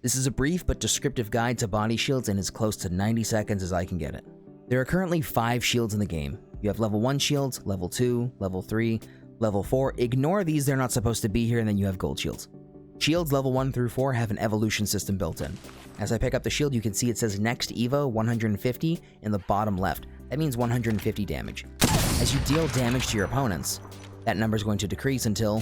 This is a brief but descriptive guide to body shields in as close to 90 seconds as I can get it. There are currently 5 shields in the game. You have level 1 shields, level 2, level 3, level 4. Ignore these, they're not supposed to be here, and then you have gold shields. Shields level 1 through 4 have an evolution system built in. As I pick up the shield, you can see it says Next Evo 150 in the bottom left. That means 150 damage. As you deal damage to your opponents, that number is going to decrease until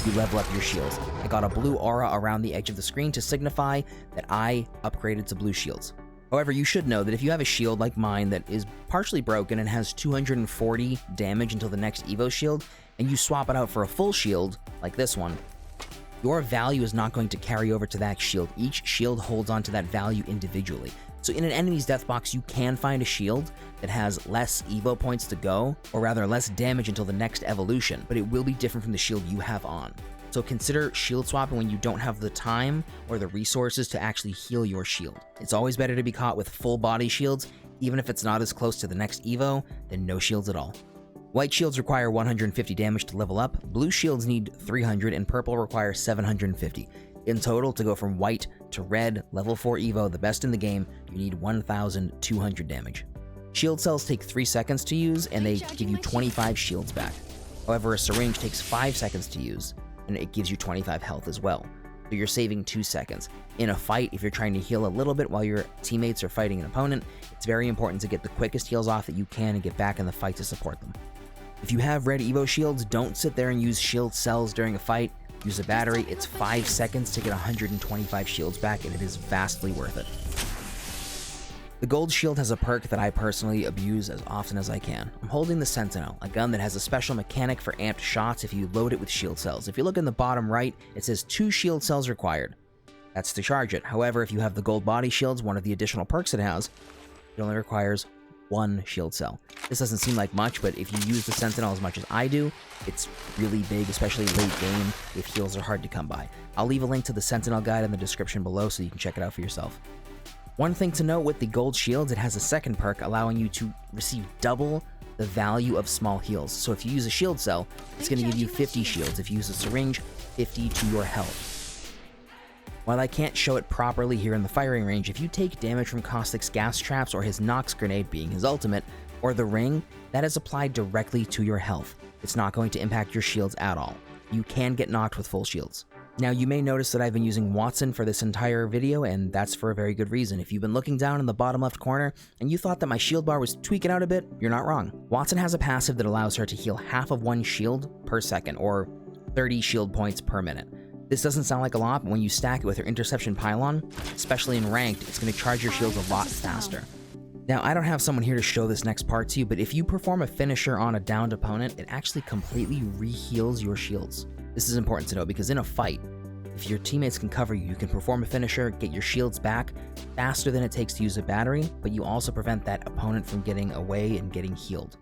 you level up your shields. I got a blue aura around the edge of the screen to signify that I upgraded to blue shields. However, you should know that if you have a shield like mine that is partially broken and has 240 damage until the next Evo shield, and you swap it out for a full shield, like this one, your value is not going to carry over to that shield. Each shield holds onto that value individually. So in an enemy's death box, you can find a shield that has less Evo points to go, or rather less damage until the next evolution, but it will be different from the shield you have on. So consider shield swapping when you don't have the time or the resources to actually heal your shield. It's always better to be caught with full body shields, even if it's not as close to the next Evo, than no shields at all. White shields require 150 damage to level up, blue shields need 300, and purple requires 750. In total, to go from white to red, level 4 Evo, the best in the game, you need 1,200 damage. Shield cells take 3 seconds to use, and they give you 25 shields back. However, a syringe takes 5 seconds to use, and it gives you 25 health as well. So you're saving 2 seconds. In a fight, if you're trying to heal a little bit while your teammates are fighting an opponent, it's very important to get the quickest heals off that you can and get back in the fight to support them. If you have red Evo shields, don't sit there and use shield cells during a fight. Use a battery. It's 5 seconds to get 125 shields back, and it is vastly worth it. The gold shield has a perk that I personally abuse as often as I can. I'm holding the Sentinel, a gun that has a special mechanic for amped shots if you load it with shield cells. If you look in the bottom right, it says 2 shield cells required. That's to charge it. However, if you have the gold body shields, one of the additional perks it has, it only requires 1 shield cell. This doesn't seem like much, but if you use the Sentinel as much as I do, it's really big, especially late game if heals are hard to come by. I'll leave a link to the Sentinel guide in the description below so you can check it out for yourself. One thing to note with the gold shields, it has a second perk allowing you to receive double the value of small heals. So if you use a shield cell, it's going to give you 50 shields. If you use a syringe, 50 to your health. While I can't show it properly here in the firing range, if you take damage from Caustic's gas traps or his Nox grenade being his ultimate, or the ring, that is applied directly to your health. It's not going to impact your shields at all. You can get knocked with full shields. Now you may notice that I've been using Watson for this entire video, and that's for a very good reason. If you've been looking down in the bottom left corner and you thought that my shield bar was tweaking out a bit, you're not wrong. Watson has a passive that allows her to heal half of 1 shield per second, or 30 shield points per minute. This doesn't sound like a lot, but when you stack it with her interception pylon, especially in ranked, it's going to charge your shields a lot faster. Now, I don't have someone here to show this next part to you, but if you perform a finisher on a downed opponent, it actually completely re-heals your shields. This is important to know because in a fight, if your teammates can cover you, you can perform a finisher, get your shields back faster than it takes to use a battery, but you also prevent that opponent from getting away and getting healed.